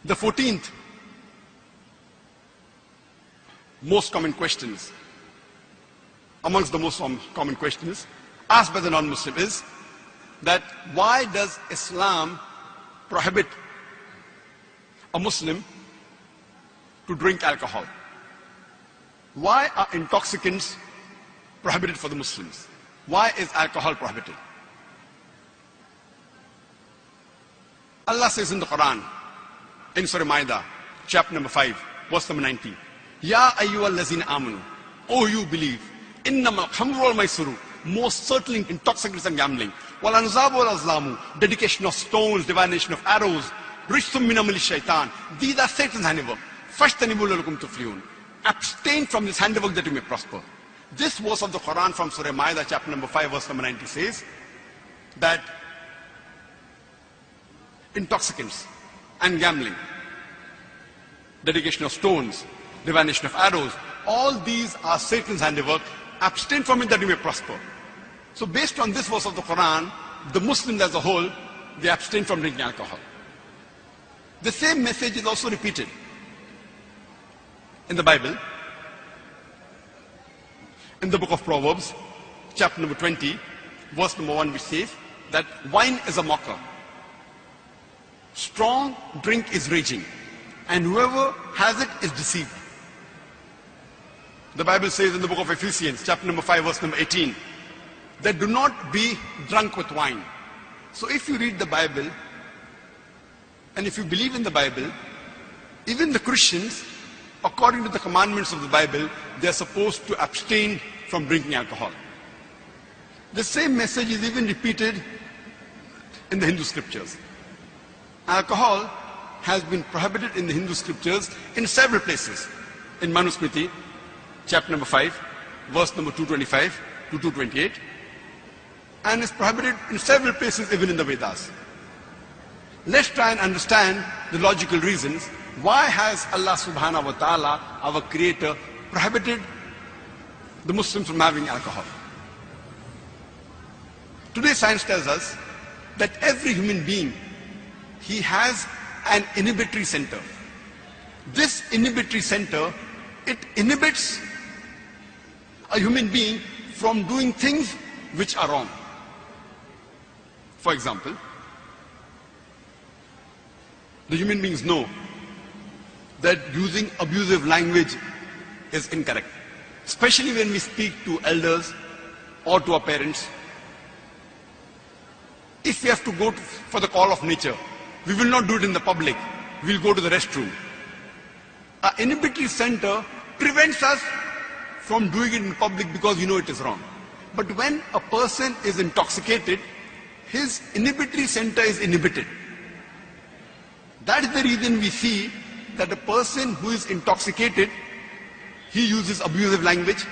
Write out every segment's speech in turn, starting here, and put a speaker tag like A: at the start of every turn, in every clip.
A: The 14th most common questions, amongst the most common questions asked by the non-Muslim is that why does Islam prohibit a Muslim to drink alcohol? Why are intoxicants prohibited for the Muslims? Why is alcohol prohibited? Allah says in the Quran, in Surah Ma'idah, chapter number 5, verse number 19, Ya ayyuhal lazina amanu, O you believe, innamal khamru wal maisuru, most certainly intoxicants and gambling, wal anzabu wal azlamu, dedication of stones, divination of arrows, rishtum min amali shaitan, these are Satan's handiwork. Fashtanibu lalakum tuflihun. Abstain from this handiwork that you may prosper. This verse of the Quran from Surah Ma'idah, chapter number 5, verse number 90 says that intoxicants and gambling, dedication of stones, divination of arrows, all these are Satan's handiwork. Abstain from it that you may prosper. So based on this verse of the Quran, the Muslims as a whole, they abstain from drinking alcohol. The same message is also repeated in the Bible, in the book of Proverbs, chapter number 20, verse number 1, which says that wine is a mocker, strong drink is raging, and whoever has it is deceived. The Bible says in the book of Ephesians, chapter number 5, verse number 18, that do not be drunk with wine. So if you read the Bible, and if you believe in the Bible, even the Christians, according to the commandments of the Bible, they are supposed to abstain from drinking alcohol. The same message is even repeated in the Hindu scriptures. Alcohol has been prohibited in the Hindu scriptures in several places. In Manusmriti, chapter number 5, verse number 225 to 228, and is prohibited in several places even in the Vedas. Let's try and understand the logical reasons. Why has Allah subhanahu wa ta'ala, our creator, prohibited the Muslims from having alcohol? Today science tells us that every human being, he has an inhibitory center. This inhibitory center, it inhibits a human being from doing things which are wrong. For example, the human beings know that using abusive language is incorrect, especially when we speak to elders or to our parents. If we have to go for the call of nature, we will not do it in the public. We will go to the restroom. Our inhibitory center prevents us from doing it in public because we know it is wrong. But when a person is intoxicated, his inhibitory center is inhibited. That is the reason we see that a person who is intoxicated, he uses abusive language.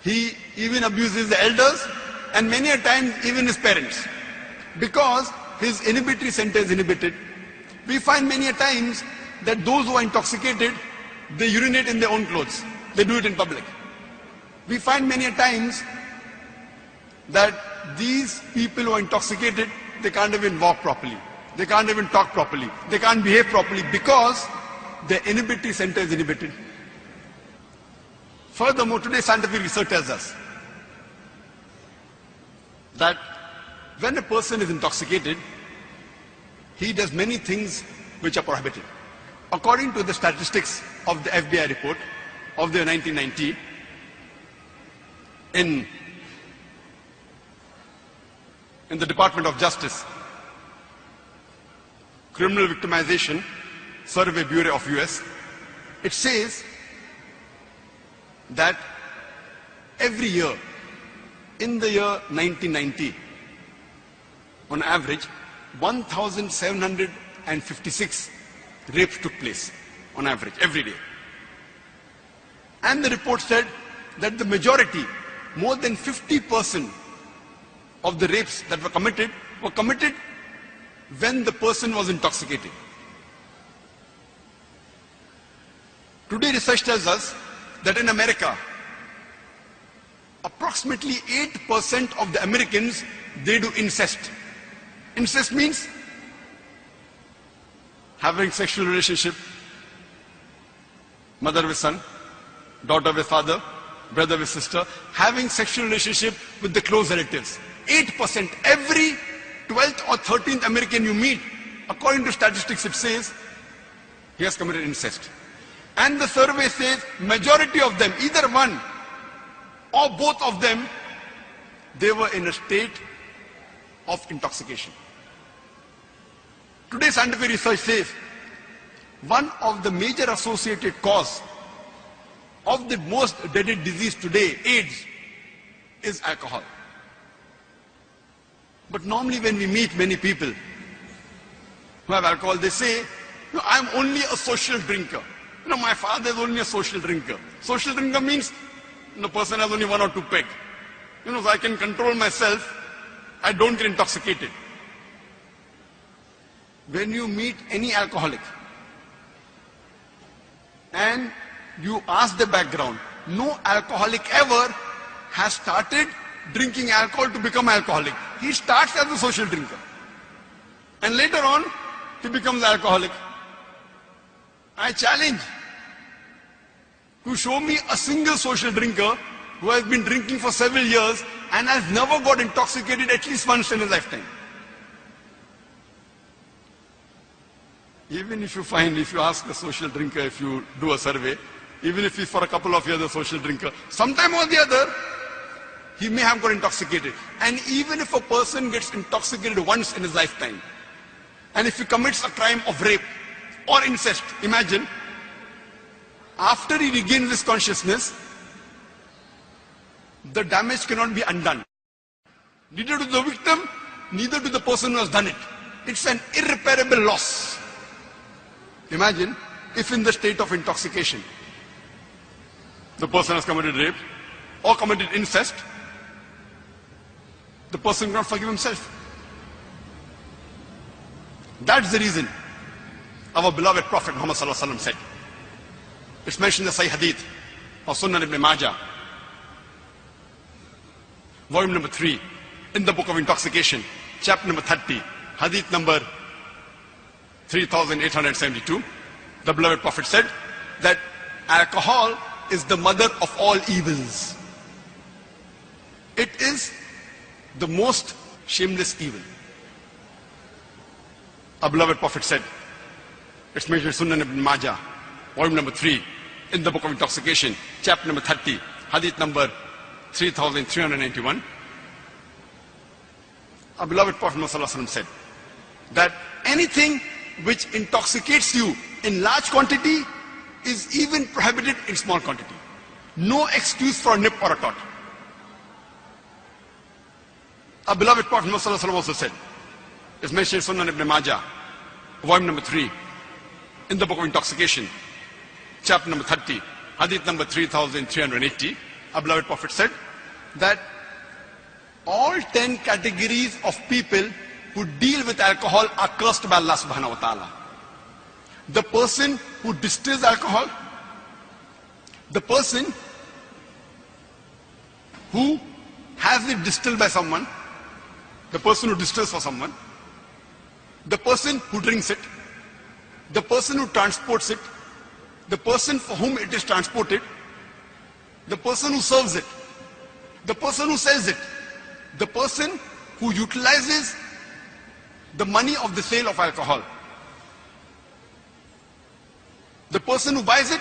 A: He even abuses the elders and many a times even his parents, because his inhibitory center is inhibited. We find many a times that those who are intoxicated, they urinate in their own clothes. They do it in public. We find many a times that these people who are intoxicated, they can't even walk properly. They can't even talk properly. They can't behave properly because their inhibitory center is inhibited. Furthermore, today scientific research tells us that when a person is intoxicated, he does many things which are prohibited. According to the statistics of the FBI report of the 1990, in the Department of Justice, Criminal Victimization Survey Bureau of US, it says that every year, in the year 1990, on average, 1,756 rapes took place, on average, every day. And the report said that the majority, more than 50% of the rapes that were committed when the person was intoxicated. Today research tells us that in America, approximately 8% of the Americans, they do incest. Incest means having sexual relationship, mother with son, daughter with father, brother with sister, having sexual relationship with the close relatives. 8%, every 12th or 13th American you meet, according to statistics it says, he has committed incest. And the survey says, majority of them, either one or both of them, they were in a state of intoxication. Today scientific research says, one of the major associated cause of the most deadly disease today, AIDS, is alcohol. But normally when we meet many people who have alcohol, they say, no, I'm only a social drinker. You know, my father is only a social drinker. Social drinker means the person has only 1 or 2 peg. You know, so I can control myself. I don't get intoxicated. When you meet any alcoholic and you ask the background, no alcoholic ever has started drinking alcohol to become alcoholic. He starts as a social drinker. And later on, he becomes alcoholic. I challenge to show me a single social drinker who has been drinking for several years and has never got intoxicated at least once in his lifetime. Even if you ask a social drinker, if you do a survey, even if he's for a couple of years a social drinker, sometime or the other, he may have got intoxicated. And even if a person gets intoxicated once in his lifetime, and if he commits a crime of rape or incest, imagine, after he regains his consciousness, the damage cannot be undone. Neither to the victim, neither to the person who has done it. It's an irreparable loss. Imagine if in the state of intoxication, the person has committed rape or committed incest, the person cannot forgive himself. That's the reason our beloved Prophet Muhammad said. It's mentioned in the Sahih Hadith of Sunan ibn Majah, volume number 3, in the book of intoxication, chapter number 30, hadith number 3872. The beloved Prophet said that alcohol is the mother of all evils. It is the most shameless evil. Our beloved Prophet said, it's mentioned in Sunan ibn Majah, volume number 3, in the book of intoxication, chapter number 30, hadith number 3391. Our beloved Prophet ﷺ said that anything which intoxicates you in large quantity is even prohibited in small quantity. No excuse for a nip or a tot. Our beloved Prophet ﷺ also said, it's mentioned in Sunan ibn Majah, volume number 3, in the book of intoxication, chapter number 30, hadith number 3380. Our beloved Prophet said that all 10 categories of people who deal with alcohol are cursed by Allah subhanahu wa ta'ala. The person who distills alcohol, the person who has it distilled by someone, the person who distills for someone, the person who drinks it, the person who transports it, the person for whom it is transported, the person who serves it, the person who sells it, the person who utilizes the money of the sale of alcohol, the person who buys it,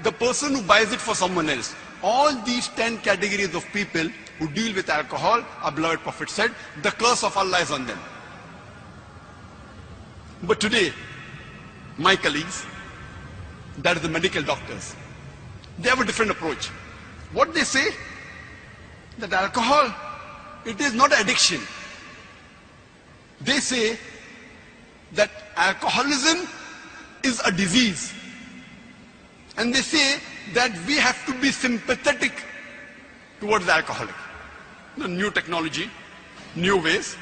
A: the person who buys it for someone else. All these 10 categories of people who deal with alcohol, our beloved Prophet said, the curse of Allah is on them. But today, my colleagues, that is the medical doctors, they have a different approach. What they say, that alcohol, it is not addiction. They say that alcoholism is a disease. And they say that we have to be sympathetic towards the alcoholic. The new technology, new ways.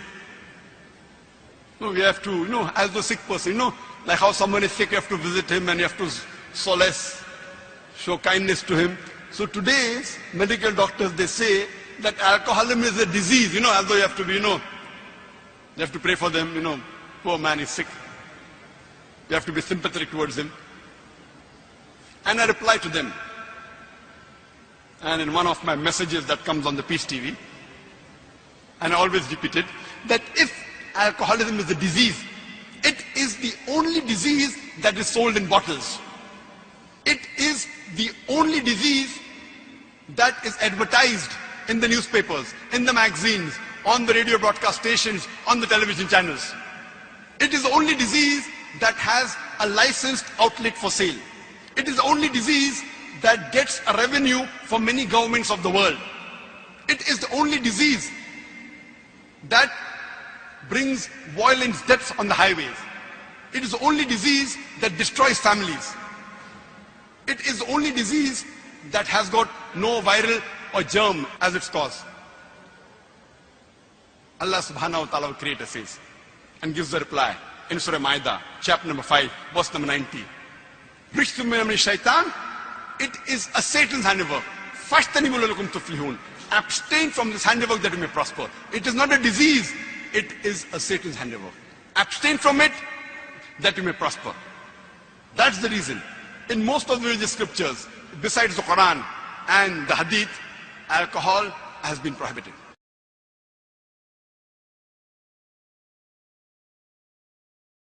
A: We have to, as the sick person, like how someone is sick, you have to visit him and you have to solace, show kindness to him. So today's medical doctors, they say that alcoholism is a disease, as though you have to be, you have to pray for them, poor man is sick. You have to be sympathetic towards him. And I reply to them. And in one of my messages that comes on the Peace TV, and I always repeat it, that if alcoholism is a disease, it is the only disease that is sold in bottles. It is the only disease that is advertised in the newspapers, in the magazines, on the radio broadcast stations, on the television channels. It is the only disease that has a licensed outlet for sale. It is the only disease that gets a revenue for many governments of the world. It is the only disease that brings violent deaths on the highways. It is the only disease that destroys families. It is the only disease that has got no viral or germ as its cause. Allah subhanahu wa ta'ala creator says and gives the reply in Surah Ma'idah, chapter number 5, verse number 90. Shaitan, it is a Satan's handiwork. Abstain from this handiwork that you may prosper. It is not a disease, it is a Satan's handiwork. Abstain from it that you may prosper. That's the reason. In most of the religious scriptures, besides the Quran and the Hadith, alcohol has been prohibited.